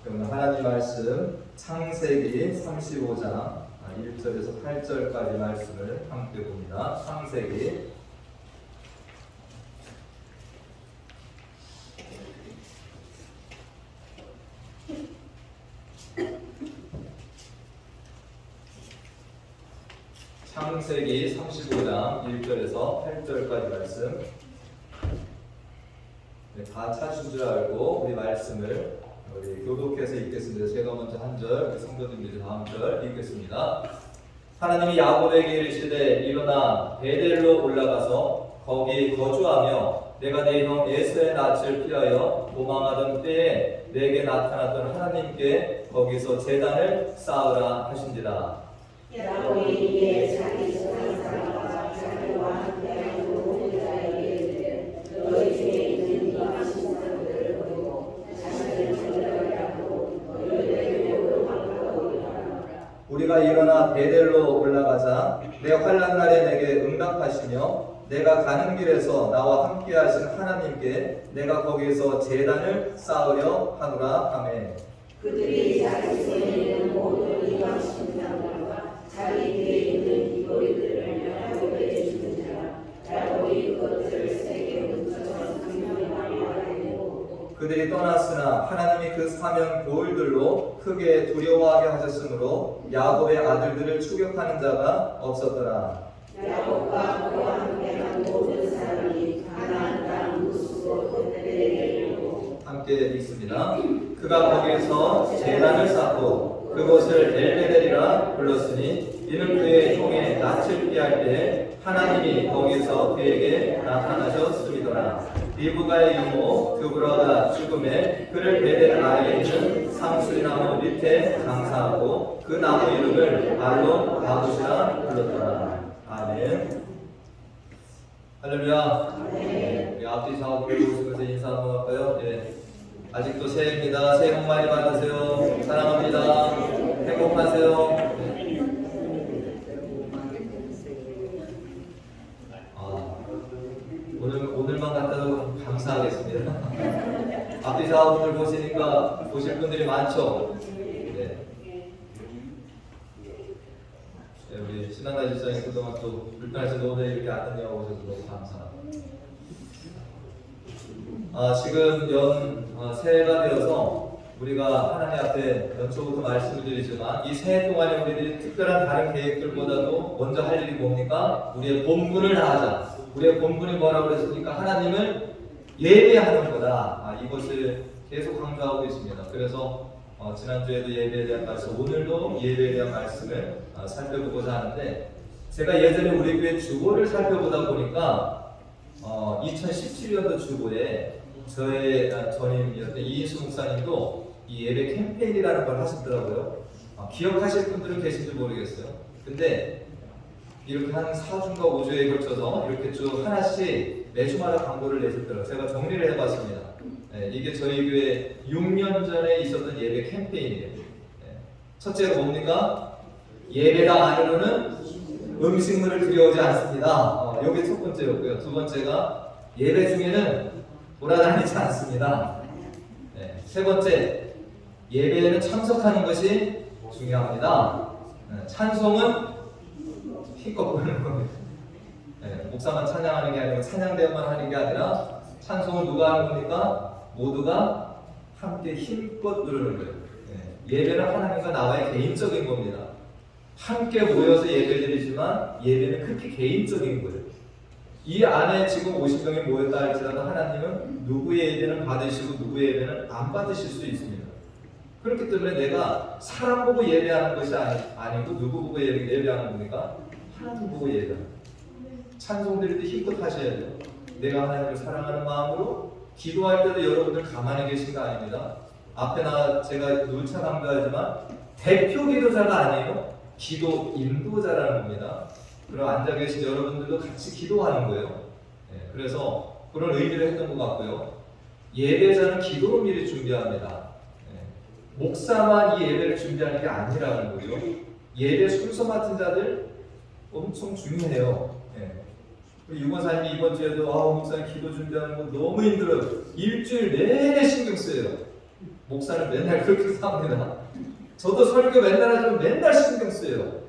오늘 하나님 말씀 창세기 35장 1절에서 8절까지 말씀을 함께 봅니다. 창세기 창세기 35장 1절에서 8절까지 말씀. 다 찾으신 줄 알고 우리 말씀을 우리 교독해서 읽겠습니다. 제가 먼저 한 절, 성도님들이 다음 절 읽겠습니다. 하나님이 야곱에게 이르시되 일어나 베델로 올라가서 거기 거주하며 내가 네 형 에서의 낯을 피하여 도망하던 때에 내게 나타났던 하나님께 거기서 제단을 쌓으라 하신지라. 야곱이 이에 자기 조상들과 자기와 함께하는 모든 자에게 이르되 너희 중에 있는 이방 신상들을 버리고 자신을 전멸하고 너희들의 목을 바꾸어오리라. 우리가 일어나 베델로 올라가자 내 환난 날에 내게 응답하시며 내가 가는 길에서 나와 함께하신 하나님께 내가 거기에서 제단을 쌓으려 하노라 하매 그들이 자기 손에 있는 모든 이방 신상들과 자기 뒤에 있는 이고리들을 야곱에게 주는 자라. 야곱이 그것들을 세게 훔쳐서 상명하게 하고 그들이 떠났으나 하나님이 그 사면 고을들로 크게 두려워하게 하셨으므로 야곱의 아들들을 추격하는 자가 없었더라. 야곱과 그와 함께한 모든 사람이 가나안 땅 무수고 그들에게 이르고 함께 읽습니다. 그가 거기에서 제단을 쌓고 그곳을 엘베델이라 불렀으니 이는 그의 종의 낯을 피할 때 하나님이 거기서 그에게 나타나셨음이더라. 리브가의 유모 그브라가 죽음에 그를 베델 아이에 있는 상수리나무 밑에 장사하고 그 나무 이름을 알론 바굿이라 불렀더라. 아멘. 할렐루야. 우리 앞뒤 좌우를 보시면서 인사 한번 할까요? 네. 아직도 새해입니다. 새해 복 많이 받으세요. 사랑합니다. 행복하세요. 네. 오늘만 갖다도 감사하겠습니다. 앞뒤 좌우를 보시니까 보실 분들이 많죠. 네. 네, 우리 신한나 집사님 그동안 또 불편해서 노래 이렇게 안전하고 오셔서 너무 감사합니다. 지금 새해가 되어서 우리가 하나님 앞에 연초부터 말씀을 드리지만 이 새해 동안에 우리들이 특별한 다른 계획들보다도 먼저 할 일이 뭡니까? 우리의 본분을 다하자. 우리의 본분이 뭐라고 그랬습니까? 하나님을 예배하는 거다. 이것을 계속 강조하고 있습니다. 그래서 지난주에도 예배에 대한 말씀, 오늘도 예배에 대한 말씀을 살펴보고자 하는데 제가 예전에 우리 교회 주보를 살펴보다 보니까 2017년도 주보에 저의 전임이었던 이인수 목사님도 이 예배 캠페인이라는 걸 하셨더라고요. 기억하실 분들은 계신지 모르겠어요. 근데 이렇게 한 4주인가 5주에 걸쳐서 이렇게 쭉 하나씩 매주마다 광고를 내셨더라고요. 제가 정리를 해봤습니다. 네, 이게 저희 교회 6년 전에 있었던 예배 캠페인이에요. 네. 첫째가 뭡니까? 예배가 안으로는 음식물을 들여오지 않습니다. 이게 첫 번째였고요. 두 번째가 예배 중에는 돌아다니지 않습니다. 네. 세 번째, 예배에는 참석하는 것이 중요합니다. 네. 찬송은 힘껏 부르는 겁니다. 네. 목사만 찬양하는 게 아니고 찬양대만 하는 게 아니라 찬송은 누가 하는 겁니까? 모두가 함께 힘껏 부르는 거예요. 네. 예배는 하나님과 나와의 개인적인 겁니다. 함께 모여서 예배드리지만 예배는 그렇게 개인적인 거예요. 이 안에 지금 50명이 모였다 할지라도 하나님은 누구의 예배는 받으시고 누구의 예배는 안 받으실 수 있습니다. 그렇기 때문에 내가 사람 보고 예배하는 것이 아니고 누구 보고 예배하는 겁니까? 하나님 보고 예배하는 거예요. 찬송 드릴 때 힘껏 하셔야 돼요. 내가 하나님을 사랑하는 마음으로 기도할 때도 여러분들 가만히 계신 거 아닙니다. 앞에 제가 누차 강조하지만 대표 기도자가 아니에요. 기도 인도자라는 겁니다. 그럼 앉아 계신 여러분들도 같이 기도하는 거예요. 네, 그래서 그런 의미를 했던 것 같고요. 예배자는 기도로 미리 준비합니다. 네, 목사만 이 예배를 준비하는 게 아니라는 거죠. 예배 순서 맡은 자들 엄청 중요해요. 네. 유권사님이 이번 주에도 목사님 기도 준비하는 거 너무 힘들어요. 일주일 내내 신경 써요. 목사는 맨날 그렇게 삽니다. 저도 설교 맨날 하지만 맨날 신경 쓰여요.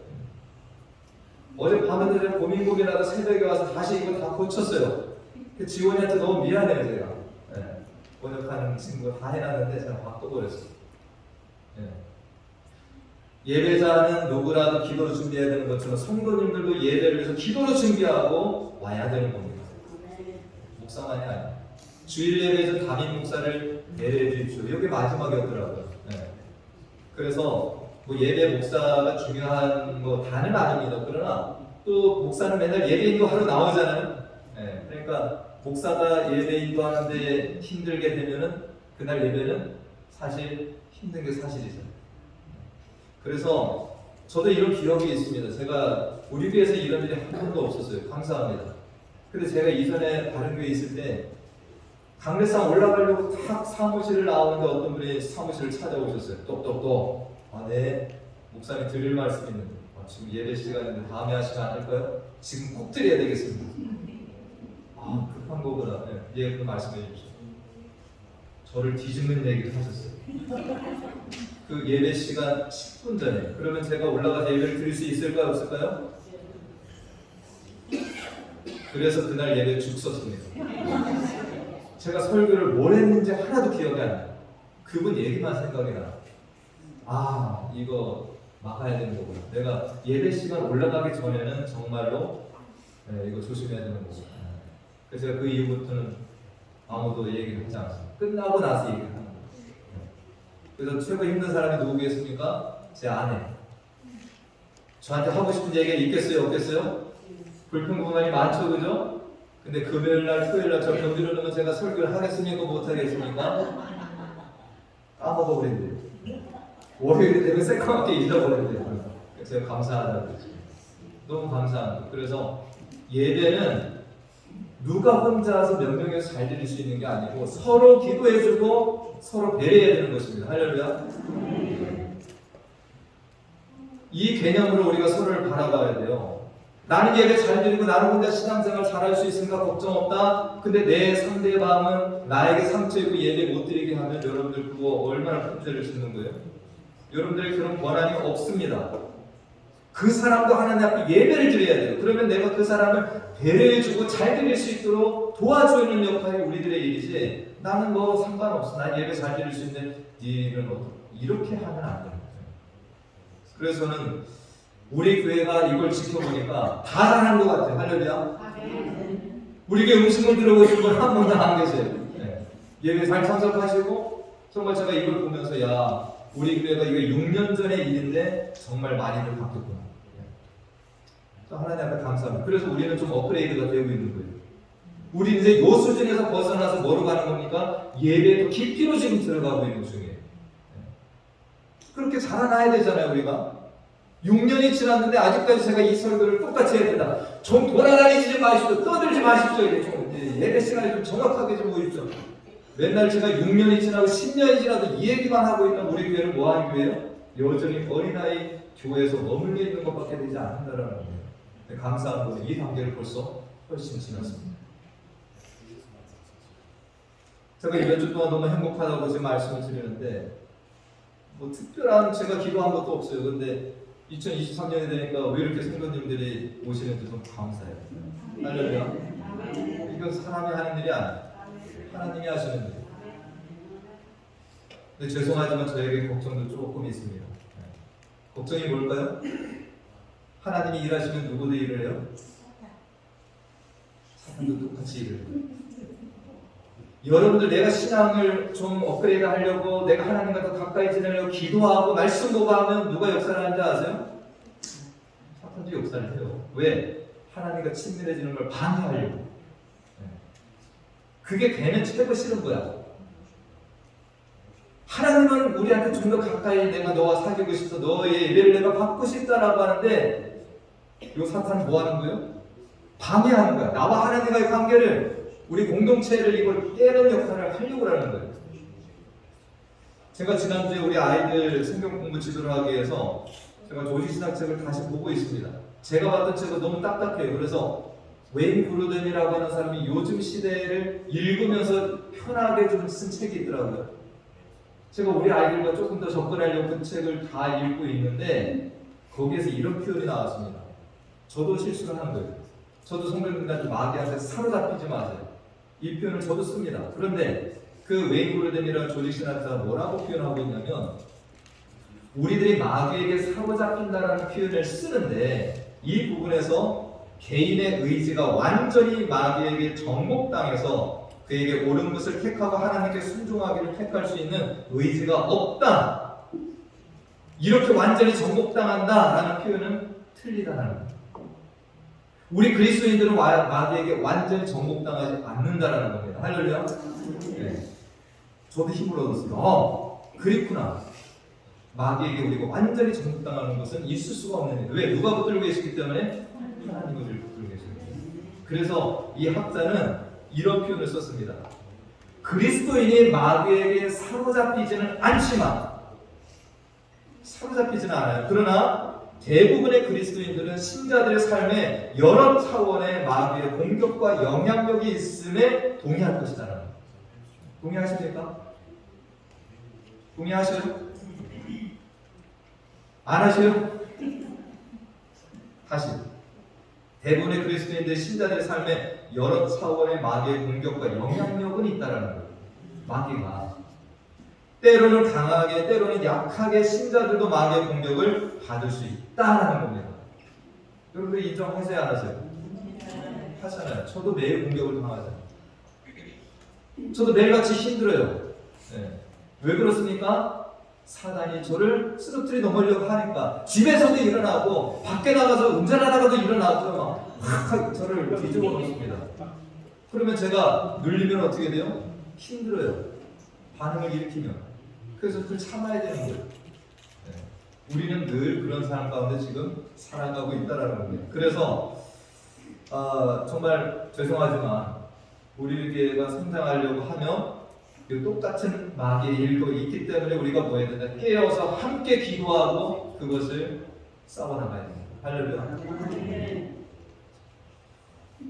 어제 밤에도 제가 고민하다 새벽에 와서 다시 이거 다 고쳤어요. 지원이한테 너무 미안해요, 제가. 네. 번역하는 친구가 다 해놨는데 제가 바꿔버렸어요. 네. 예배자는 누구라도 기도로 준비해야 되는 것처럼 성도님들도 예배를 위해서 기도로 준비하고 와야 되는 겁니다. 목사만이 아니에요. 주일 예배에서 담임 목사를 예배해 주십시오. 이게 마지막이었더라고요. 네. 그래서 뭐 예배 목사가 중요한 뭐 다는 아닙니다. 그러나 또 목사는 맨날 예배 인도하러 나오잖아요. 네. 그러니까 목사가 예배 인도하는데 힘들게 되면은 그날 예배는 사실 힘든 게 사실이죠. 그래서 저도 이런 기억이 있습니다. 제가 우리 교회에서 이런 일이 한 번도 없었어요. 감사합니다. 근데 제가 이전에 다른 교회에 있을 때 강례상 올라가려고 딱 사무실을 나오는데 어떤 분이 사무실을 찾아오셨어요. 똑똑똑. 아, 네. 목사님 드릴 말씀이 있는데 지금 예배 시간인데 다음에 하시면 안 될까요? 지금 꼭 드려야 되겠습니다. 아, 급한 거구나. 네. 예, 그 말씀해 주십시오. 저를 뒤집는 얘기를 하셨어요. 그 예배 시간 10분 전에. 그러면 제가 올라가서 예배를 드릴 수 있을까요? 없을까요? 그래서 그날 예배 죽 썼습니다. 제가 설교를 뭘 했는지 하나도 기억이 안 나요. 그분 얘기만 생각이 나요. 아, 이거 막아야 되는 거구나. 내가 예배 시간 올라가기 전에는 정말로 이거 조심해야 되는 거구나. 그래서 제가 그 이후부터는 아무도 얘기를 하지 않았어요. 끝나고 나서 얘기를 하는 거예요. 그래서 최고 힘든 사람이 누구겠습니까? 제 아내. 저한테 하고 싶은 얘기가 있겠어요? 없겠어요? 불평불만이 많죠, 그죠? 근데 금요일날, 토요일날 저 경주를 넣으면 제가 설교를 하겠습니까? 못하겠습니까? 까먹어버린대요. 월요일이 되면 새까맣게 잊어버린대요. 제가 감사하다고 그랬죠. 너무 감사합니다. 그래서 예배는 누가 혼자서 명령해서 잘 드릴 수 있는 게 아니고 서로 기도해주고 서로 배려해야 되는 것입니다. 할렐루야. 이 개념으로 우리가 서로를 바라봐야 돼요. 나는 예배 잘 드리고 나는 혼자 신앙생활 잘할 수 있으니까 걱정 없다. 근데 내 상대방은 나에게 상처 입고 예배 못 드리게 하면 여러분들 그거 얼마나 큰 죄를 짓는 거예요? 여러분들이 그런 권한이 없습니다. 그 사람도 하나님 앞에 예배를 드려야 돼요. 그러면 내가 그 사람을 배려해주고 잘 드릴 수 있도록 도와주는 역할이 우리들의 일이지, 나는 뭐 상관없어. 난 예배 잘 드릴 수 있는데 니는 이렇게 하면 안 돼요. 그래서 저는 우리 교회가 이걸 지켜보니까 다 잘한 것 같아요. 할렐루야. 우리 교회 음식을 들어보신 분 한 분도 안 계세요. 네. 예배 잘 참석하시고 정말 제가 이걸 보면서 야, 우리 교회가 이게 6년 전의 일인데 정말 많이들 바뀌었구나. 네. 하나님 앞에 감사합니다. 그래서 우리는 좀 업그레이드가 되고 있는 거예요. 우리 이제 요 수준에서 벗어나서 뭐로 가는 겁니까? 예배도 깊이로 지금 들어가고 있는 중이에요. 네. 그렇게 자라나야 되잖아요, 우리가. 6년이 지났는데 아직까지 제가 이 설교를 똑같이 해야 된다. 좀 돌아다니지 마십시오. 떠들지 마십시오. 예배 시간에 좀 정확하게 좀 보십시오. 맨날 제가 6년이 지나고 10년이 지나도 이 얘기만 하고 있는 우리 교회는 뭐 하는 교회예요? 여전히 어린아이 교회에서 머물러 있는 것밖에 되지 않는다라는 거예요. 감사한 거예요. 이 단계를 벌써 훨씬 지났습니다. 제가 몇 주 동안 너무 행복하다고 지금 말씀을 드리는데 뭐 특별한 제가 기도한 것도 없어요. 근데 2023년이 되니까 왜 이렇게 성도님들이 오시는지 좀 감사해요. 할렐루야. 이건 사람이 하는 일이 아니에요. 하나님이 하시는 일. 근데 죄송하지만 저에게 걱정도 조금 있습니다. 걱정이 뭘까요? 하나님이 일하시면 누구도 일을 해요? 사탄도 똑같이 일을 해요. 여러분들 내가 신앙을 좀 업그레이드 하려고 내가 하나님과 더 가까이 지내려고 기도하고 말씀 보고하면 누가 역사를 하는지 아세요? 사탄도 역사를 해요. 왜? 하나님과 친밀해지는 걸 방해하려고. 그게 되면 최고 싫은 거야. 하나님은 우리한테 좀 더 가까이 내가 너와 사귀고 싶어, 너의 예배를 내가 받고 싶다라고 하는데 이 사탄은 뭐 하는 거예요? 방해하는 거야. 나와 하나님과의 관계를, 우리 공동체를 이걸 깨는 역할을 하려고 하는 거예요. 제가 지난주에 우리 아이들 성경 공부 지도를 하기 위해서 제가 조지신학책을 다시 보고 있습니다. 제가 봤던 책은 너무 딱딱해요. 그래서 웨인 그루덴이라고 하는 사람이 요즘 시대를 읽으면서 편하게 좀 쓴 책이 있더라고요. 제가 우리 아이들과 조금 더 접근하려고 그 책을 다 읽고 있는데 거기에서 이런 표현이 나왔습니다. 저도 실수를 하는 거예요. 저도 성도님들한테 마귀한테 사로잡히지 마세요. 이 표현을 저도 씁니다. 그런데 그 웨인 브로덴이라는 조직신학자가 뭐라고 표현하고 있냐면 우리들이 마귀에게 사로잡힌다라는 표현을 쓰는데 이 부분에서 개인의 의지가 완전히 마귀에게 정복당해서 그에게 옳은 것을 택하고 하나님께 순종하기를 택할 수 있는 의지가 없다. 이렇게 완전히 정복당한다라는 표현은 틀리다라는 거예요. 우리 그리스도인들은 마귀에게 완전히 정복당하지 않는다라는 겁니다. 할렐루야. 네. 저도 힘을 얻었어요. 그렇구나. 마귀에게 우리가 완전히 정복당하는 것은 있을 수가 없는 일이에요. 왜? 누가 붙들고 계시기 때문에 하나님을 붙들고 계시는 거예요. 그래서 이 학자는 이런 표현을 썼습니다. 그리스도인이 마귀에게 사로잡히지는 않지만 사로잡히지는 않아요. 그러나 대부분의 그리스도인들은 신자들의 삶에 여러 차원의 마귀의 공격과 영향력이 있음에 동의할 것이다. 동의하십니까? 동의하셔요? 안 하셔요? 다시 대부분의 그리스도인들 신자들의 삶에 여러 차원의 마귀의 공격과 영향력은 있다라는 거예요. 마귀가 때로는 강하게 때로는 약하게 신자들도 마귀의 공격을 받을 수 있다라는 겁니다. 여러분들 인정하세요 안 하세요? 하잖아요. 저도 매일 공격을 당하잖아요. 저도 매일같이 힘들어요. 네. 왜 그렇습니까? 사단이 저를 쓰러뜨리 넘으려고 하니까 집에서도 일어나고 밖에 나가서 운전하다가도 일어나서 막 저를 뒤집어 놓습니다. 그러면 제가 눌리면 어떻게 돼요? 힘들어요. 반응을 일으키면. 그래서 그걸 참아야 되는 거예요. 네. 우리는 늘 그런 삶 가운데 지금 살아가고 있다는 겁니다. 그래서 정말 죄송하지만 우리 교회가 성장하려고 하면 똑같은 마귀의 일도 있기 때문에 우리가 뭐 해야 된다? 깨어서 함께 기도하고 그것을 싸워나가야 됩니다. 할렐루야.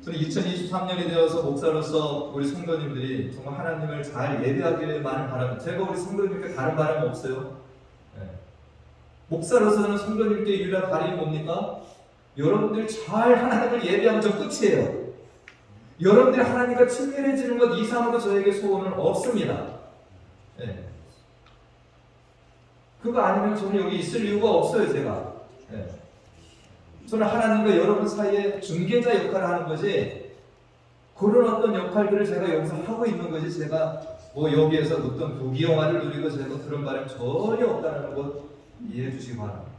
저는 2023년이 되어서 목사로서 우리 성도님들이 정말 하나님을 잘 예배하기를만 바랍니다. 제가 우리 성도님께 다른 바람은 없어요. 네. 목사로서는 성도님께 유일한 바람이 뭡니까? 여러분들 잘 하나님을 예배하면 저 끝이에요. 여러분들이 하나님과 친밀해지는 것 이상으로 저에게 소원은 없습니다. 네. 그거 아니면 저는 여기 있을 이유가 없어요, 제가. 네. 저는 하나님과 여러분 사이에 중개자 역할을 하는 거지, 그런 어떤 역할들을 제가 여기서 하고 있는 거지, 제가 뭐 여기에서 어떤 부귀영화를 누리고 제가 그런 바람이 전혀 없다는 것 이해해 주시기 바랍니다.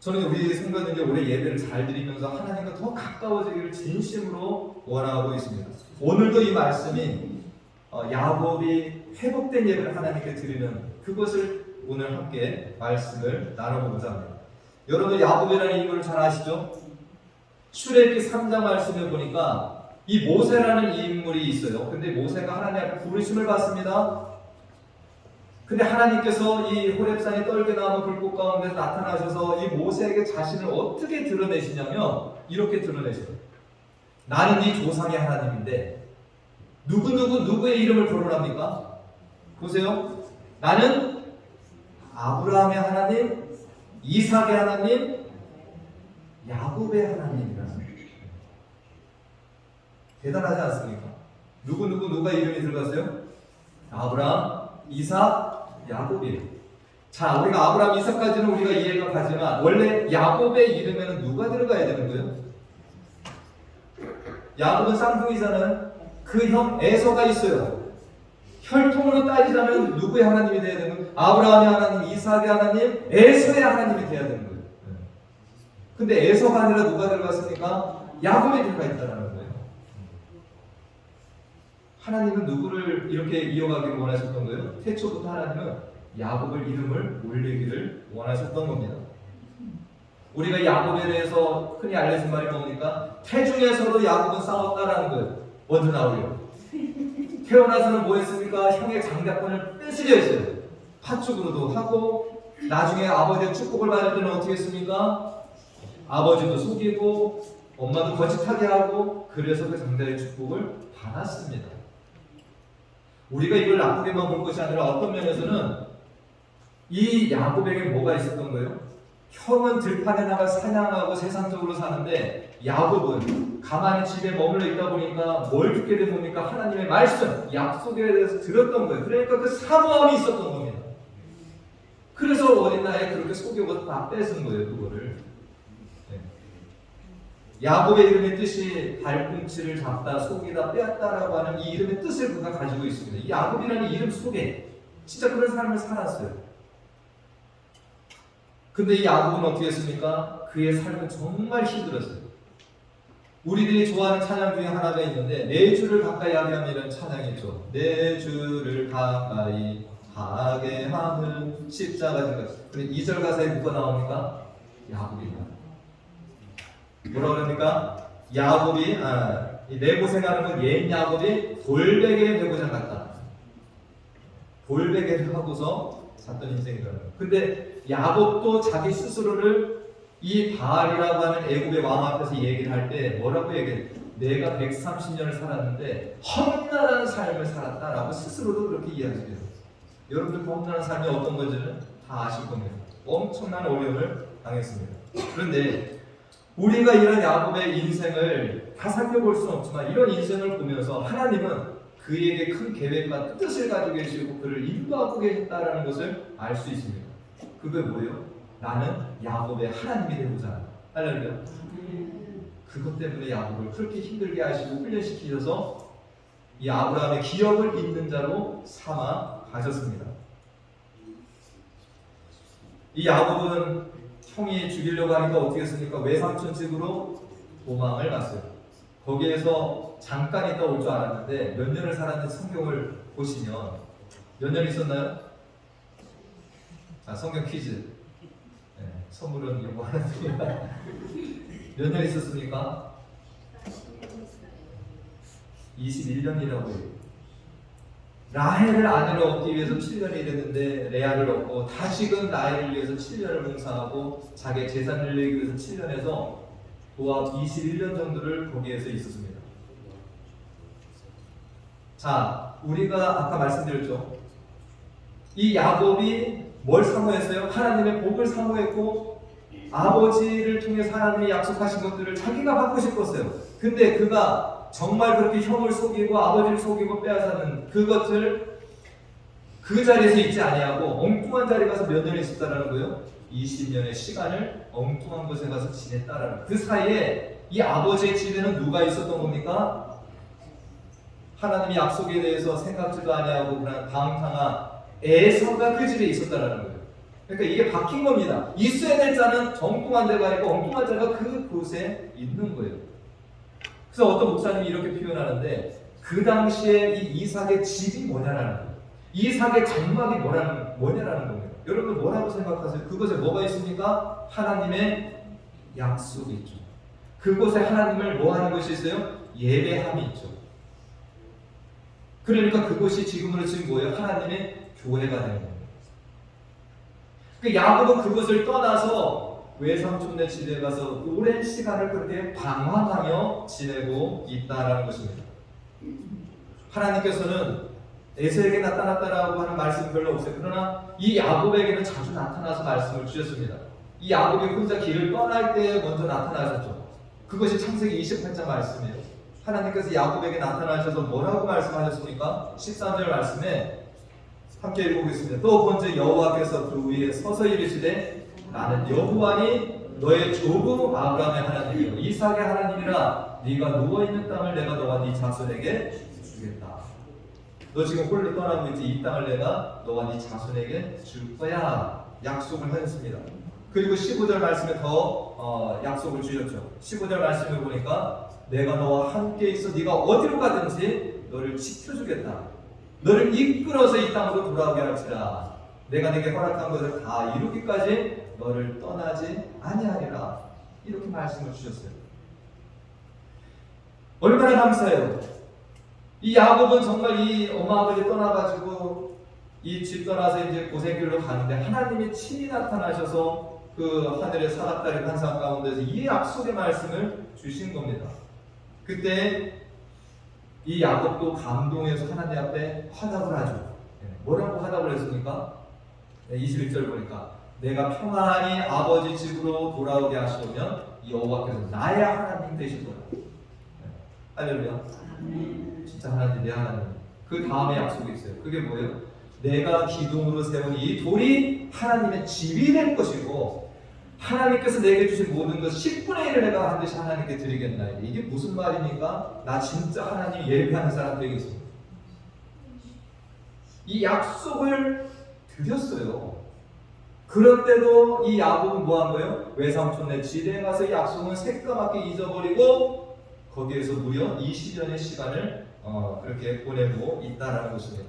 저는 우리 성도님들 올해 예배를 잘 드리면서 하나님과 더 가까워지기를 진심으로 원하고 있습니다. 오늘도 이 말씀이 야곱이 회복된 예배를 하나님께 드리는 그것을 오늘 함께 말씀을 나눠보고자 합니다. 여러분 야곱이라는 인물을 잘 아시죠? 출애굽기 3장 말씀을 보니까 이 모세라는 인물이 있어요. 근데 모세가 하나님 앞에 부르심을 받습니다. 근데 하나님께서 이 호렙산의 떨게나무 불꽃 가운데 나타나셔서 이 모세에게 자신을 어떻게 드러내시냐면 이렇게 드러내셔요. 나는 네 조상의 하나님인데 누구의 이름을 거론합니까? 보세요. 나는 아브라함의 하나님, 이삭의 하나님, 야곱의 하나님이라는 거예요. 대단하지 않습니까? 누가 이름이 들어갔어요? 아브라함, 이삭, 야곱이에요. 자, 우리가 아브라함, 이삭까지는 우리가 이해가 가지만 원래 야곱의 이름에는 누가 들어가야 되는 거예요? 야곱은 쌍둥이잖아요. 그 형 에서가 있어요. 혈통으로 따지자면 누구의 하나님이 돼야 되는 거예요? 아브라함의 하나님, 이삭의 하나님, 에서의 하나님이 돼야 되는 거예요. 근데 에서가 아니라 누가 들어갔습니까? 야곱이 들어가 있다는 거예요. 하나님은 누구를 이렇게 이어가기를 원하셨던 거예요? 태초부터 하나님은 야곱을 이름을 올리기를 원하셨던 겁니다. 우리가 야곱에 대해서 흔히 알려진 말이 뭡니까? 태중에서도 야곱은 싸웠다라는 거예요. 먼저 나오요. 태어나서는 뭐 했습니까? 형의 장자권을 뺏으려 했어요. 팥죽으로도 하고 나중에 아버지의 축복을 받을 때는 어떻게 했습니까? 아버지도 속이고 엄마도 거짓하게 하고 그래서 그 장자의 축복을 받았습니다. 우리가 이걸 나쁘게만 볼 것이 아니라 어떤 면에서는 이 야곱에게 뭐가 있었던 거예요? 형은 들판에 나가 사냥하고 세상적으로 사는데 야곱은 가만히 집에 머물러 있다 보니까 뭘 듣게 된 겁니까? 하나님의 말씀, 약속에 대해서 들었던 거예요. 그러니까 그 사모함이 있었던 겁니다. 그래서 어린 나이에 그렇게 속이고 다 뺏은 거예요, 그거를. 네. 야곱의 이름의 뜻이 발꿈치를 잡다, 속이다, 빼앗다라고 하는 이 이름의 뜻을 그가 가지고 있습니다. 이 야곱이라는 이름 속에 진짜 그런 삶을 살았어요. 근데 이 야곱은 어떻게 했습니까? 그의 삶은 정말 힘들었어요. 우리들이 좋아하는 찬양 중에 하나가 있는데 내 주를 가까이 하게 함이라는 찬양이 있죠. 내 주를 가까이 하게 함은 십자가 것. 그리고 2절 가사에 누가 나옵니까? 야곱입니다. 뭐라 그럽니까? 야곱이 이 내고생하는 건 옛 야곱이 돌베개의 내고장 같다. 돌베개를 하고서 샀던 인생이라는 거예요. 근데 야곱도 자기 스스로를 이 바알이라고 하는 애굽의 왕 앞에서 얘기를 할 때 뭐라고 얘기해? 내가 130년을 살았는데 험난한 삶을 살았다라고 스스로도 그렇게 이야기해요. 여러분들 그 험난한 삶이 어떤 건지는 다 아실 겁니다. 엄청난 어려움을 당했습니다. 그런데 우리가 이런 야곱의 인생을 다 살펴볼 수는 없지만 이런 인생을 보면서 하나님은 그에게 큰 계획과 뜻을 가지고 계시고 그를 인도하고 계셨다는 것을 알 수 있습니다. 그게 뭐예요? 나는 야곱의 하나님이 되고자 한다. 할렐루야. 그것 때문에 야곱을 그렇게 힘들게 하시고 훈련시키셔서 이 아브라함의 기업을 잇는 자로 삼아 가셨습니다. 이 야곱은 형이 죽이려고 하니까 어떻게 했습니까? 외삼촌 집으로 도망을 갔어요. 거기에서 잠깐 있다 올 줄 알았는데 몇 년을 살았는지 성경을 보시면 몇 년 있었나요? 자, 성경 퀴즈. 네, 선물은 이거 하나 드립니다. 몇 년 있었습니까? 21년이라고 해요. 라헬을 아내를 얻기 위해서 7년이 됐는데 레아를 얻고 다시금 라헬을 위해서 7년을 봉사하고 자기의 재산을 내기 위해서 7년에서 도합 21년 정도를 거기에서 있었습니다. 자, 우리가 아까 말씀드렸죠. 이 야곱이 뭘 사모했어요? 하나님의 복을 사모했고 아버지를 통해서 하나님이 약속하신 것들을 자기가 받고 싶었어요. 근데 그가 정말 그렇게 형을 속이고 아버지를 속이고 빼앗아는 그것을 그 자리에서 있지 아니하고 엉뚱한 자리에 가서 몇 년을 있었다는 거예요. 20년의 시간을 엉뚱한 곳에 가서 지냈다라는 그 사이에 이 아버지의 집에는 누가 있었던 겁니까? 하나님의 약속에 대해서 생각지도 아니하고 그냥 방탕한 에서가 그 집에 있었다라는 거예요. 그러니까 이게 바뀐 겁니다. 있어야 될 자는 엉뚱한 데가 있고 엉뚱한 자가 그곳에 있는 거예요. 그래서 어떤 목사님이 이렇게 표현하는데 그 당시에 이 이삭의 집이 뭐냐라는 거예요. 이삭의 장막이 뭐냐라는 겁니다. 여러분 뭐라고 생각하세요? 그곳에 뭐가 있습니까? 하나님의 약속이 있죠. 그곳에 하나님을 뭐 하는 것이 있어요? 예배함이 있죠. 그러니까 그곳이 지금으로 지금 뭐예요? 하나님의 교회가 되는 겁니다. 그 야곱은 그곳을 떠나서 외삼촌네 집에 가서 오랜 시간을 그렇게 방황하며 지내고 있다라는 것입니다. 하나님께서는 에서에게 나타났다라고 하는 말씀이 별로 없어요. 그러나 이 야곱에게는 자주 나타나서 말씀을 주셨습니다. 이 야곱이 혼자 길을 떠날 때 먼저 나타나셨죠. 그것이 창세기 28장 말씀이에요. 하나님께서 야곱에게 나타나셔서 뭐라고 말씀하셨습니까? 13절 말씀에 함께 읽어보겠습니다. 또 번째 여호와께서 그 위에 서서 이르시되 나는 여호와니 너의 조부 아브라함의 하나님이요 이삭의 하나님이라 네가 누워있는 땅을 내가 너와 네 자손에게 주겠다. 너 지금 홀로 떠나고 있지. 이 땅을 내가 너와 네 자손에게 줄 거야. 약속을 하셨습니다. 그리고 15절 말씀에 더 약속을 주셨죠. 15절 말씀을 보니까 내가 너와 함께 있어 네가 어디로 가든지 너를 지켜주겠다. 너를 이끌어서 이 땅으로 돌아오게 할지라. 내가 네게 허락한 것을 다 이루기까지 너를 떠나지 아니하리라. 이렇게 말씀을 주셨어요. 얼마나 감사해요. 이 야곱은 정말 이 엄마 아버지 떠나가지고 이 집 떠나서 이제 고생길로 가는데 하나님이 친히 나타나셔서 그 하늘의 사닥다리 환상 가운데서 이 약속의 말씀을 주신 겁니다. 그때 이 야곱도 감동해서 하나님 앞에 화답을 하죠. 뭐라고 화답을 했습니까? 21절 보니까 내가 평안히 아버지 집으로 돌아오게 하시오면 여호와께서 나의 하나님 되실 거라. 할렐루야. 진짜 하나님, 내 하나님. 그 다음에 약속이 있어요. 그게 뭐예요? 내가 기둥으로 세운 이 돌이 하나님의 집이 될 것이고 하나님께서 내게 주신 모든 것 10분의 1을 내가 반드시 하나님께 드리겠나이다. 이게 무슨 말입니까? 나 진짜 하나님 예배하는 사람 되겠습니다. 이 약속을 드렸어요. 그런데도 이 야곱은 뭐 한 거예요? 외삼촌네 집에 가서 이 약속은 새까맣게 잊어버리고 거기에서 무려 20년의 시간을 그렇게 보내고 있다라는 것입니다.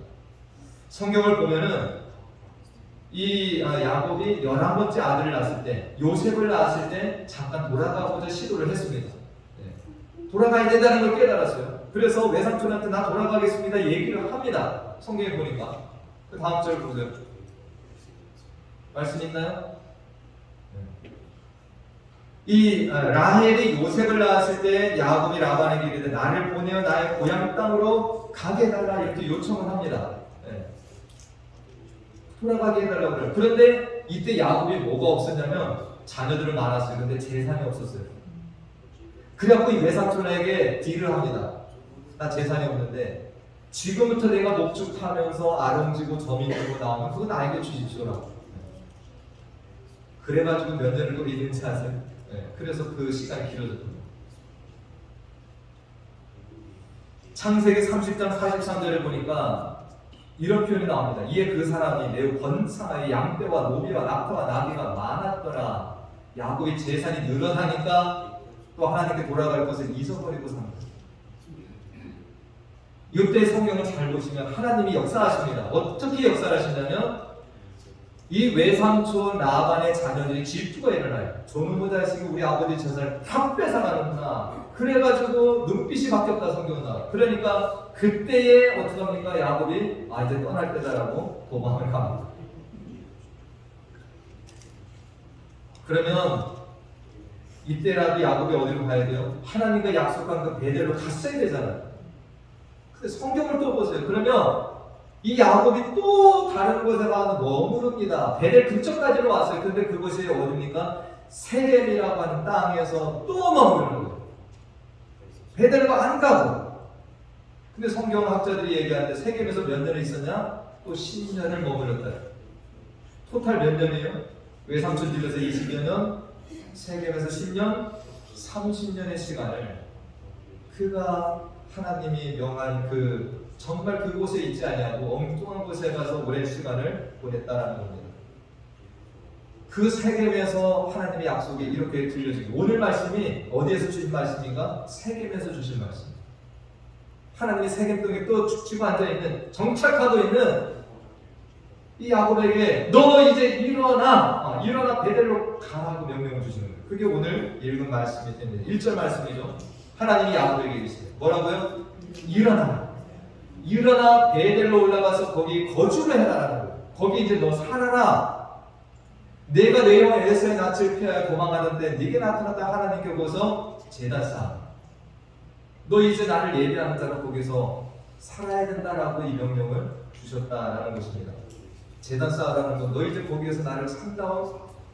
성경을 보면은 이 야곱이 11번째 아들을 낳았을 때, 요셉을 낳았을 때 잠깐 돌아가고자 시도를 했습니다. 돌아가야 된다는 걸 깨달았어요. 그래서 외삼촌한테 나 돌아가겠습니다 얘기를 합니다. 성경에 보니까. 그 다음 절 보세요. 말씀 있나요? 이 라헬이 요셉을 낳았을 때 야곱이 라반에게 이르되 나를 보내어 나의 고향 땅으로 가게 해달라 이렇게 요청을 합니다. 돌아가게 해달라고 그래요. 그런데 이때 야곱이 뭐가 없었냐면 자녀들은 많았어요. 근데 재산이 없었어요. 그래갖고 이 외삼촌에게 딜을 합니다. 나 재산이 없는데 지금부터 내가 목축하면서 아름지고 점인지고 나오면 그거 나에게 주십시오라고. 그래가지고 몇 년을 또 잃는지 아세요? 그래서 그 시간이 길어졌거든요. 창세기 30장 43절에 보니까 이런 표현이 나옵니다. 이에 그 사람이 매우 번창하여 양떼와 노비와 낙타와 나귀가 많았더라. 야곱이 재산이 늘어나니까 또 하나님께 돌아갈 것을 잊어버리고 삽니다. 이때 성경을 잘 보시면 하나님이 역사하십니다. 어떻게 역사를 하시냐면 이 외삼촌 라반의 자녀들이 질투가 일어나요. 저놈의 자식이 우리 아버지 재산을 다 뺏어가는구나. 그래가지고 눈빛이 바뀌었다 성경은 나와요. 그러니까 그때에 어떻게 합니까? 야곱이 이제 떠날 때다라고 도망을 갑니다. 그러면 이때라도 야곱이 어디로 가야 돼요? 하나님과 약속한 그 베델로 갔어야 되잖아요. 근데 성경을 또 보세요. 그러면 이 야곱이 또 다른 곳에 가서 머무릅니다. 베델 근처까지로 왔어요. 근데 그곳이 어디입니까? 세겜이라고 하는 땅에서 또 머무르는 거예요. 베델로 안 가고. 근데 성경학자들이 얘기하는데 세겜에서 몇 년을 있었냐? 또 10년을 머물렀다. 토탈 몇 년이에요? 외삼촌 집에서 20여 년, 세겜에서 10년, 30년의 시간을 그가 하나님이 명한 정말 그곳에 있지 아니하고 엉뚱한 곳에 가서 오랜 시간을 보냈다라는 겁니다. 그 세겜에서 하나님의 약속이 이렇게 들려지고 오늘 말씀이 어디에서 주신 말씀인가? 세겜에서 주신 말씀. 하나님이 세겜 땅에 또 죽치고 앉아있는 정착하고 있는 이 야곱에게 너 이제 일어나 베델로 가라고 명령을 주시는 거예요. 그게 오늘 읽은 말씀이 됩니다. 1절 말씀이죠. 하나님이 야곱에게 이르시죠. 뭐라고요? 일어나 베델로 올라가서 거기 거주를 해라라는 거예요. 거기 이제 너 살아라. 내가 내 형 에서의 낯을 피하여 도망하는데 네게 나타났다 하나님께 보고서 제단 쌓아. 너 이제 나를 예배하는 자로 거기서 살아야 된다라고 이 명령을 주셨다라는 것입니다. 제단 쌓으라는 건 너 이제 거기에서 나를 상다운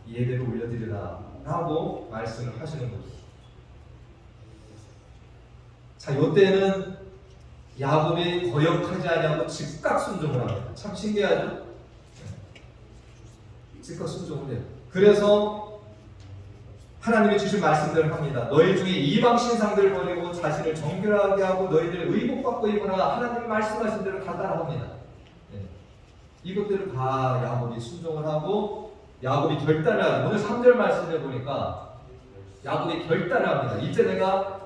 예배를 올려드리라 라고 말씀을 하시는 거죠. 자, 이때는 야곱이 거역하지 아니하고 즉각 순종을 합니다. 참 신기하죠? 즉각 순종을 해요. 그래서 하나님이 주신 말씀들을 합니다. 너희 중에 이방 신상들을 버리고 자신을 정결하게 하고 너희들 의복받고 입으라. 하나님이 말씀하신 대로 다 따라합니다. 이것들을 다 야곱이 순종을 하고 야곱이 결단을 하죠. 오늘 3절 말씀을 보니까 야곱이 결단을 합니다. 이제 내가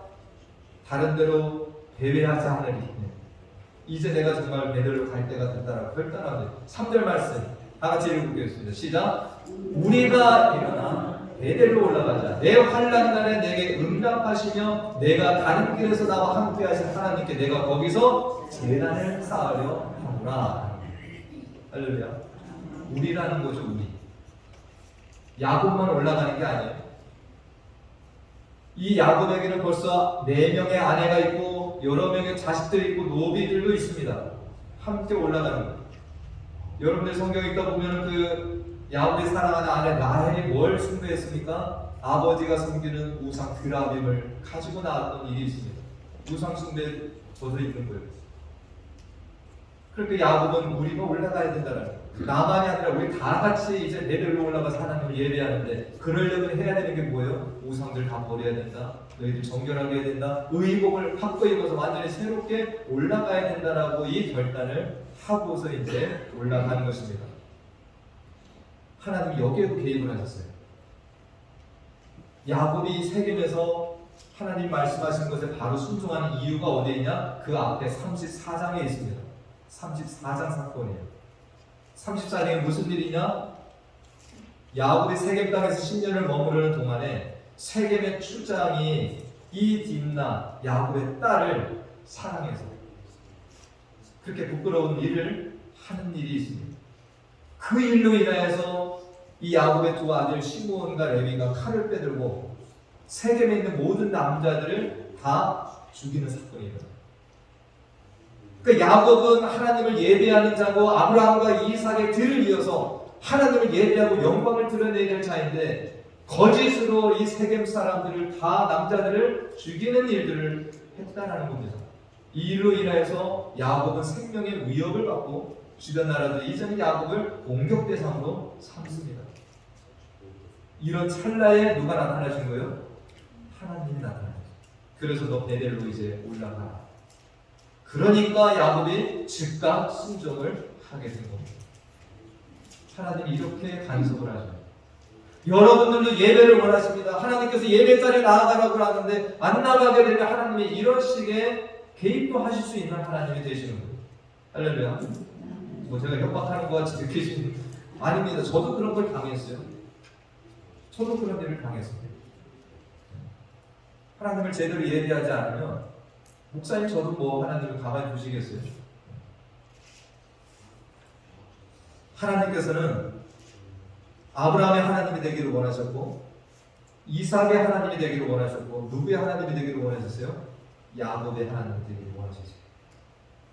다른 데로 배회하지 않으리. 이제 내가 정말 베델로 갈 때가 됐다라고 결단합니다. 3절 말씀 다 같이 읽어보겠습니다. 시작. 우리가 일어나 베델로 올라가자. 내 환난 날에 내게 응답하시며 내가 가는 길에서 나와 함께 하신 하나님께 내가 거기서 제단을 쌓으려 하노라. 할렐루야. 우리라는 거죠. 우리. 야곱만 올라가는 게 아니에요. 이 야곱에게는 벌써 4명의 아내가 있고 또 여러 명의 자식들이 있고 노비들도 있습니다. 함께 올라가는 거예요. 여러분들 성경 읽다 보면 그 야곱이 사랑하는 아내 라헬이 뭘 숭배했습니까? 아버지가 섬기는 우상 드라빔을 가지고 나왔던 일이 있습니다. 우상 숭배 저도 있는 거예요. 그렇게 야곱은 우리가 올라가야 된다는 거예요. 나만이 아니라 우리 다 같이 이제 베델로 올라가서 하나님을 예배하는데, 그러려면 해야 되는 게 뭐예요? 우상들 다 버려야 된다. 너희들 정결하게 해야 된다. 의복을 바꿔 입어서 완전히 새롭게 올라가야 된다라고 이 결단을 하고서 이제 올라가는 것입니다. 하나님이 여기에도 개입을 하셨어요. 야곱이 세겜에서 하나님 말씀하신 것에 바로 순종하는 이유가 어디에 있냐? 그 앞에 34장에 있습니다. 34장 사건이에요. 34장에 무슨 일이냐? 야곱이 세겜 땅에서 10년을 머무르는 동안에 세겜의 추장이 이 딥나 야곱의 딸을 사랑해서 그렇게 부끄러운 일을 하는 일이 있습니다. 그 일로 인하여서 이 야곱의 두 아들 시므온과 레위가 칼을 빼들고 세겜에 있는 모든 남자들을 다 죽이는 사건입니다. 그러니까 야곱은 하나님을 예배하는 자고 아브라함과 이삭의 뒤를 이어서 하나님을 예배하고 영광을 드러내야 될 자인데, 거짓으로 이 세겜 사람들을 다 남자들을 죽이는 일들을 했다라는 겁니다. 이 일로 인하여서 야곱은 생명의 위협을 받고 주변 나라들이 이전에 야곱을 공격 대상으로 삼습니다. 이런 찰나에 누가 나타나신 거예요? 하나님이 나타나셨어요. 그래서 너 베델로 이제 올라가. 그러니까 야곱이 즉각 순종을 하게 된 겁니다. 하나님이 이렇게 간섭을 하죠. 여러분들도 예배를 원하십니다. 하나님께서 예배 자리에 나아가라고 하는데 안 나가게 되면 하나님이 이런 식의 개입도 하실 수 있는 하나님이 되시는 거예요. 할렐루야. 뭐 제가 협박하는 것 같이 느끼시는, 아닙니다. 저도 그런 걸 당했어요. 저도 그런 일을 당했어요. 하나님을 제대로 예배하지 않으면, 목사님 저도 뭐 하나님을 가만히 두시겠어요? 하나님께서는 아브라함의 하나님이 되기를 원하셨고, 이삭의 하나님이 되기를 원하셨고, 누구의 하나님이 되기를 원하셨어요? 야곱의 하나님이 되기를 원하셨어요.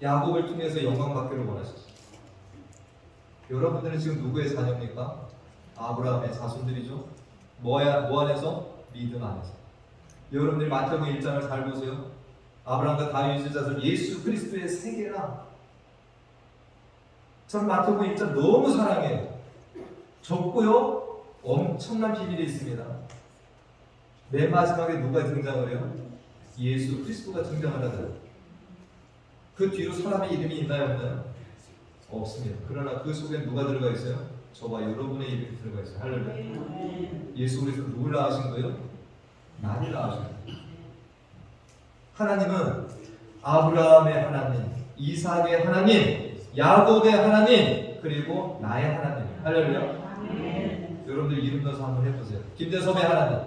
야곱을 통해서 영광 받기를 원하셨어요. 여러분들은 지금 누구의 자녀입니까? 아브라함의 자손들이죠. 뭐 안에서? 믿음 안에서. 여러분들이 마태복음 1장을 잘 보세요. 아브라함과 다윗의 자손 예수 그리스도의 세계라. 저는 마태복음 1장 너무 사랑해요. 적고요, 엄청난 비밀이 있습니다. 맨 마지막에 누가 등장을 해요? 예수 그리스도가 등장을 하잖아요. 그 뒤로 사람의 이름이 있나요, 없나요? 없습니다. 그러나 그 속에 누가 들어가 있어요? 저와 여러분의 이름이 들어가 있어요. 할렐루야. 예수 그리스도 누굴 낳으신 거예요? 나를 낳으신 거예요. 하나님은 아브라함의 하나님, 이삭의 하나님, 야곱의 하나님, 그리고 나의 하나님. 할렐루야. 여러분들 이름 넣어서 한번 해보세요. 김대섭의 하나님.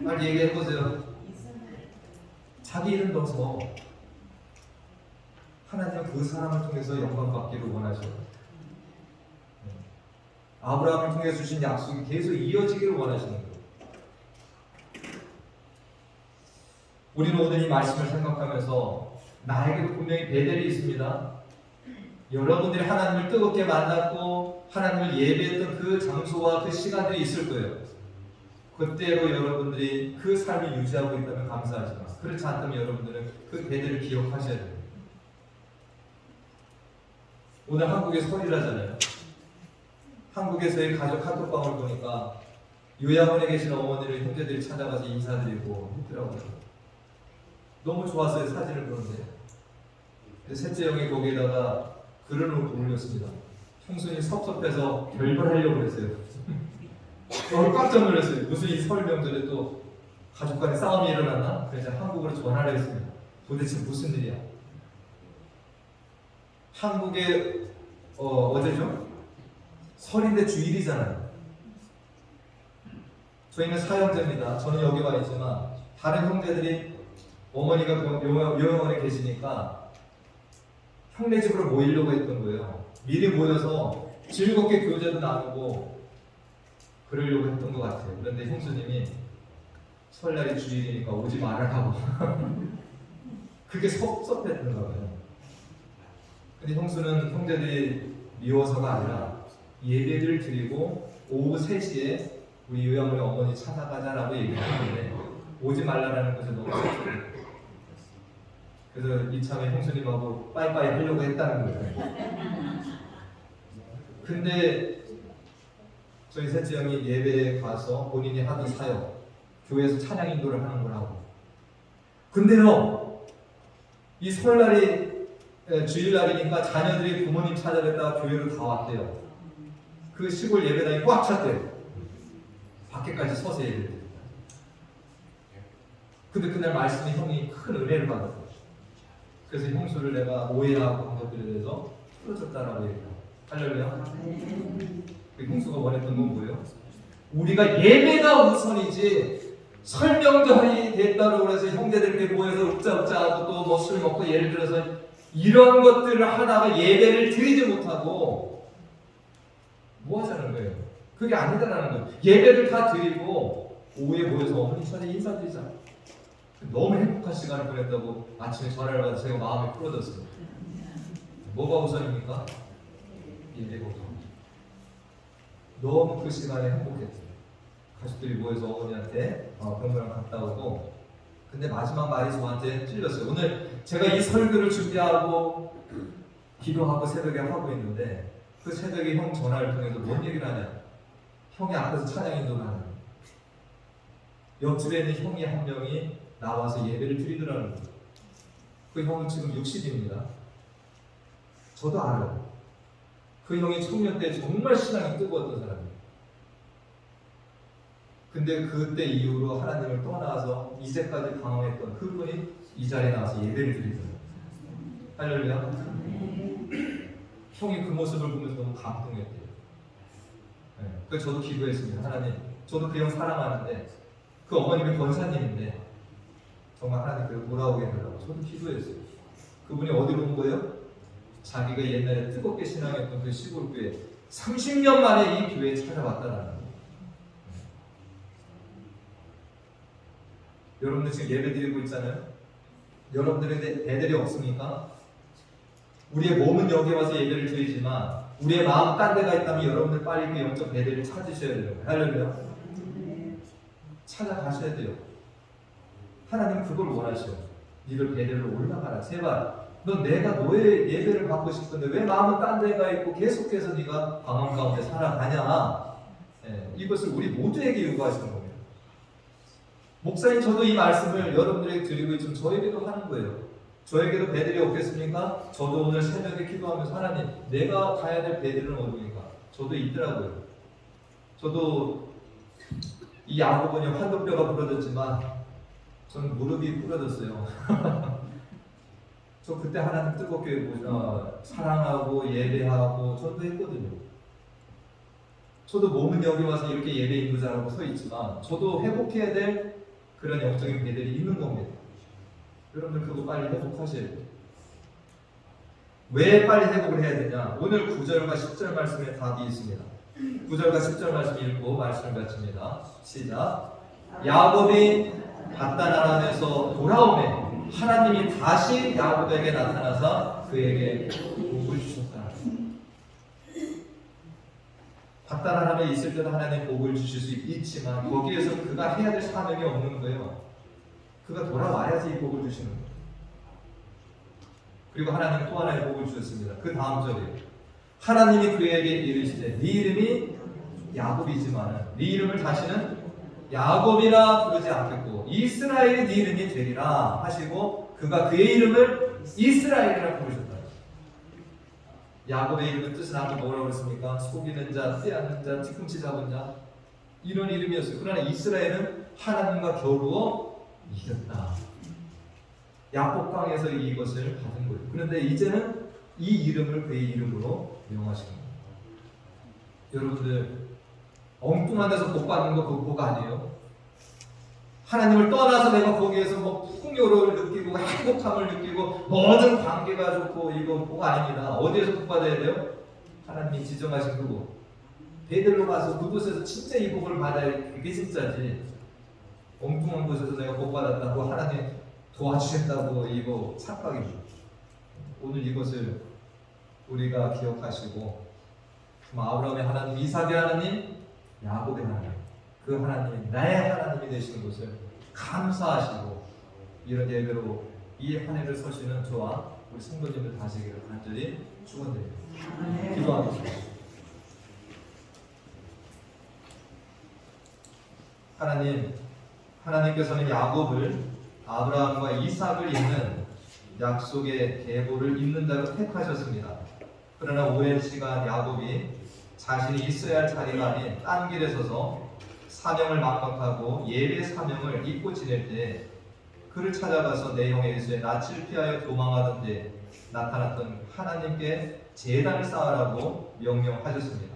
빨리 얘기해보세요. 자기 이름 넣어서 하나님은 그 사람을 통해서 영광 받기를 원하셔요. 아브라함을 통해 주신 약속이 계속 이어지기를 원하시는 거예요. 우리는 오늘 이 말씀을 생각하면서 나에게도 분명히 베델이 있습니다. 여러분들이 하나님을 뜨겁게 만났고 하나님을 예배했던 그 장소와 그 시간들이 있을 거예요. 그때로 여러분들이 그 삶을 유지하고 있다면 감사하지만, 그렇지 않다면 여러분들은 그 베델을 기억하셔야 돼요. 오늘 한국에 설이라잖아요. 한국에서의 가족 카톡방을 보니까 요양원에 계신 어머니를 형제들이 찾아가서 인사드리고 했더라고요. 너무 좋았어요. 사진을 보는데 셋째 형이 거기에다가 글을 올렸습니다. 형수님 섭섭해서 별벌하려고 그랬어요. 저를 깜짝 놀랐어요. 무슨 이 설 명절에 또 가족 간에 싸움이 일어났나? 그래서 한국으로 전화를 했습니다. 도대체 무슨 일이야? 한국에 어제죠? 설인데 주일이잖아요. 저희는 사형제입니다. 저는 여기 와 있지만 다른 형제들이 어머니가 요양원에 계시니까 형네 집으로 모이려고 했던 거예요. 미리 모여서 즐겁게 교제도 나누고 그러려고 했던 것 같아요. 그런데 형수님이 설날이 주일이니까 오지 말라고 그게 섭섭했는가 봐요. 근데 형수는 형제들이 미워서가 아니라 예배를 드리고 오후 3시에 우리 요양원의 어머니 찾아가자라고 얘기했는데 오지 말라라는 것을 너무 섭섭했어요. 그래서 이참에 형수님하고 빠이빠이 하려고 했다는 거예요. 근데 저희 셋째 형이 예배에 가서 본인이 하던 사역, 교회에서 찬양 인도를 하는 거라고. 근데요, 이 설날이 주일날이니까 자녀들이 부모님 찾아뵙다가 교회로 다 왔대요. 그 시골 예배당이 꽉 찼대요. 밖에까지 서서 예배를 드렸다. 근데 그날 말씀에 형이 큰 은혜를 받았어요. 그래서 형수를 내가 오해하고 한 것들에 대해서 풀어줬다라고 얘기해요. 할렐루야. 그 형수가 원했던 건 뭐예요? 우리가 예배가 우선이지 설명절이 됐다고 해서 형제들께 모여서 웃자웃자하고 또 뭐 술 먹고 예를 들어서 이런 것들을 하다가 예배를 드리지 못하고 뭐 하자는 거예요? 그게 아니다라는 거예요. 예배를 다 드리고 오후에 모여서 어머니 전에 인사드리자. 너무 행복한 시간을 보냈다고 아침에 전화를 받아서 제가 마음이 풀어졌어요. 뭐가 우선입니까? 예배가 우선. 너무 그 시간에 행복했어요. 가족들이 모여서 어머니한테 병원을 갔다 오고, 근데 마지막 말이 저한테 찔렸어요. 오늘 제가 이 설교를 준비하고 기도하고 새벽에 하고 있는데 그 새벽에 형 전화를 통해서 뭔 얘기를 하냐? 형이 앞에서 찬양 인도를 하는 거예요. 옆집에 있는 형이 한 명이 나와서 예배를 드리더라는 거예요. 그 형은 지금 60입니다. 저도 알아요. 그 형이 청년 때 정말 신앙이 뜨거웠던 사람이에요. 근데 그때 이후로 하나님을 떠나서 이제까지 방황했던 그분이 이 자리에 나와서 예배를 드리더라고요. 할렐루야. 형이 그 모습을 보면서 너무 감동했대요. 네. 그래서 저도 기도했습니다. 하나님, 저도 그 형 사랑하는데 그 어머님이 권사님인데 정말 하나님 그를 돌아오게 해달라고 저도 기도했어요. 그분이 어디로 온 거예요? 자기가 옛날에 뜨겁게 신앙했던 그 시골 교회 30년 만에 이 교회에 찾아왔다라는 거예요. 여러분들 지금 예배 드리고 있잖아요. 여러분들의 배들이 없습니까? 우리의 몸은 여기 와서 예배를 드리지만 우리의 마음 딴 데가 있다면 여러분들 빨리 그 영적 배들을 찾으셔야 돼요. 할렐루야. 찾아가셔야 돼요. 하나님 그걸 원하셔요. 니들 배들로 올라가라. 제발. 너 내가 너의 예배를 받고 싶은데 왜 마음은 딴 데가 있고 계속해서 네가 방황 가운데 살아가냐. 이것을 우리 모두에게 요구하시는 겁니다. 목사님, 저도 이 말씀을 여러분들에게 드리고 있지만 저에게도 하는 거예요. 저에게도 배들이 없겠습니까? 저도 오늘 새벽에 기도하면서 하나님, 내가 가야 될 배들은 어디입니까? 저도 있더라고요. 저도 이 야구번이 환도뼈가 부러졌지만 저는 무릎이 부러졌어요. 저 그때 하나님 뜨겁게 사랑하고 예배하고 전도했거든요. 저도 몸은 여기 와서 이렇게 예배 인도자라고 서 있지만 저도 회복해야 될 그런 영적인 배들이 있는 겁니다. 여러분들 그거 빨리 회복하셔야 돼요. 왜 빨리 회복을 해야 되냐? 오늘 9절과 10절 말씀에 답이 있습니다. 9절과 10절 말씀 읽고 말씀을 마칩니다. 시작. 야곱이 밧단 아람에서 돌아오매 하나님이 다시 야곱에게 나타나서 그에게 복을 주셨다. 밧단 아람에 있을 때도 하나님 복을 주실 수 있지만 거기에서 그가 해야 될 사명이 없는 거예요. 그가 돌아와야지 이 복을 주시는 거예요. 그리고 하나님 또 하나의 복을 주셨습니다. 그 다음 절이에요. 하나님이 그에게 이르시되 네 이름이 야곱이지만 네 이름을 다시는 야곱이라 부르지 않겠고 이스라엘이 네 이름이 되리라 하시고 그가 그의 이름을 이스라엘이라 부르셨다. 야곱의 이름의 뜻은 아까 뭐라고 그랬습니까? 속이는 자, 빼앗는 자, 뒤꿈치 잡은 자, 이런 이름이었어요. 그러나 이스라엘은 하나님과 겨루어 이겼다. 야곱강에서 이것을 받은 거예요. 그런데 이제는 이 이름을 그의 이름으로 명하시는 거예요. 여러분들 엉뚱한 데서 복 받는 거 그거 복 아니에요? 하나님을 떠나서 내가 거기에서 뭐 풍요를 느끼고 행복함을 느끼고 모든 관계가 좋고 이거 복 아닙니다. 어디에서 복 받아야 돼요? 하나님이 지정하신 그곳. 베들로 가서 그곳에서 진짜 이 복을 받아야 그게 진짜지. 엉뚱한 곳에서 내가 복 받았다고 하나님 도와주신다고 이거 착각입니다. 오늘 이것을 우리가 기억하시고 아브라함의 하나님, 이삭의 하나님, 야곱의 하나님, 그 하나님이 나의 하나님이 되시는 것을 감사하시고 이런 예배로 이 한 해를 서시는 저와 우리 성도님들 다시기를 간절히 축원드립니다. 기도하겠습니다. 하나님께서는 야곱을 아브라함과 이삭을 잇는 약속의 계보를 잇는 자로 택하셨습니다. 그러나 오랜 시간 야곱이 자신이 있어야 할 자리가 아닌 딴 길에 서서 사명을 망각하고 예배 사명을 잊고 지낼 때 그를 찾아가서 내 형 에서의 낯을 피하여 도망하던 데 나타났던 하나님께 제단을 쌓으라고 명령하셨습니다.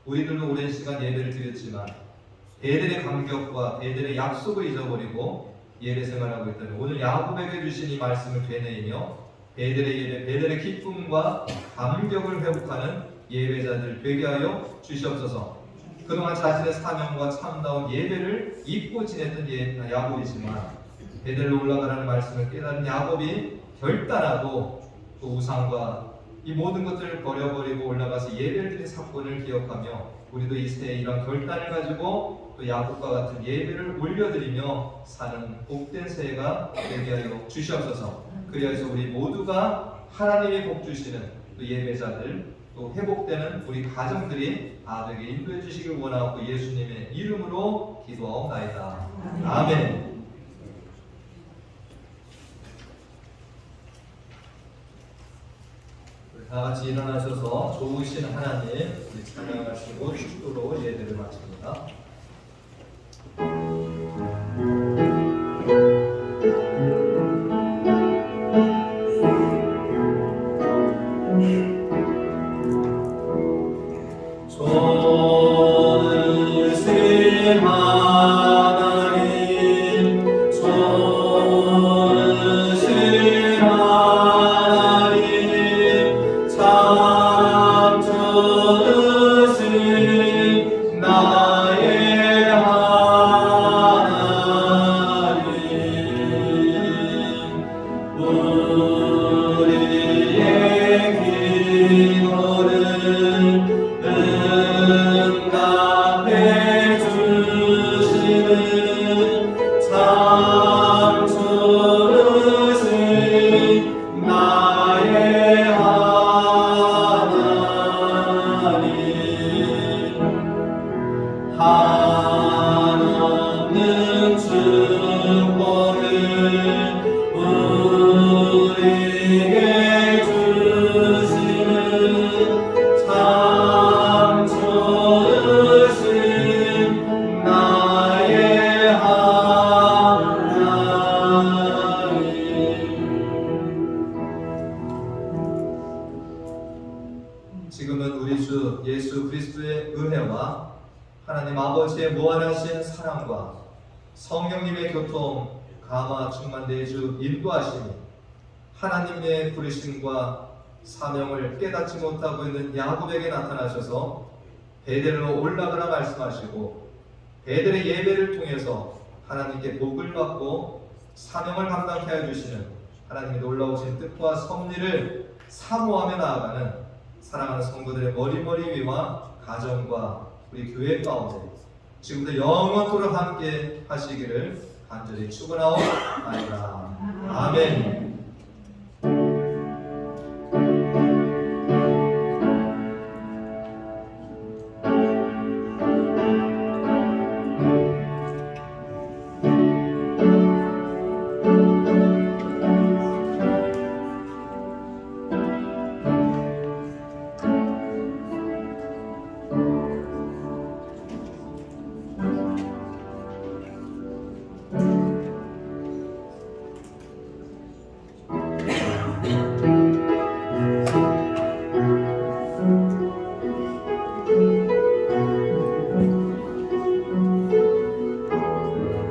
우리들도 오랜 시간 예배를 드렸지만 배들의 감격과 배들의 약속을 잊어버리고 예배 생활하고 있다면 오늘 야곱에게 주신 이 말씀을 되뇌이며 배들의 예배, 배들의 기쁨과 감격을 회복하는 예배자들 되게 하여 주시옵소서. 그동안 자신의 사명과 참다운 예배를 잊고 지냈던 야곱이지만 베델로 올라가라는 말씀을 깨달은 야곱이 결단하고 또 우상과 이 모든 것들을 버려버리고 올라가서 예배를 드린 사건을 기억하며 우리도 이 새해 이런 결단을 가지고 또 야곱과 같은 예배를 올려드리며 사는 복된 새해가 되게 하여 주시옵소서. 그리하여서 우리 모두가 하나님이 복 주시는 또 예배자들 또 회복되는 우리 가정들이 되게 인도해 주시길 원하고 예수님의 이름으로 기도하옵나이다. 아멘. 다 같이 일어나셔서 좋으신 하나님 우리 찬양하시고 축도로 예배를 마칩니다. 지금은 우리 주 예수 그리스도의 은혜와 하나님 아버지의 무한하신 사랑과 성령님의 교통, 감화 충만되어 주 인도하심이 하나님의 부르심과 사명을 깨닫지 못하고 있는 야곱에게 나타나셔서 베델로 올라가라 말씀하시고 베델의 예배를 통해서 하나님께 복을 받고 사명을 감당케 해주시는 하나님의 놀라우신 뜻과 섭리를 사모하며 나아가는 사랑하는 성도들의 머리머리 위와 가정과 우리 교회 가운데 지금부터 영원토록 함께 하시기를 간절히 축원하옵나이다. 아멘.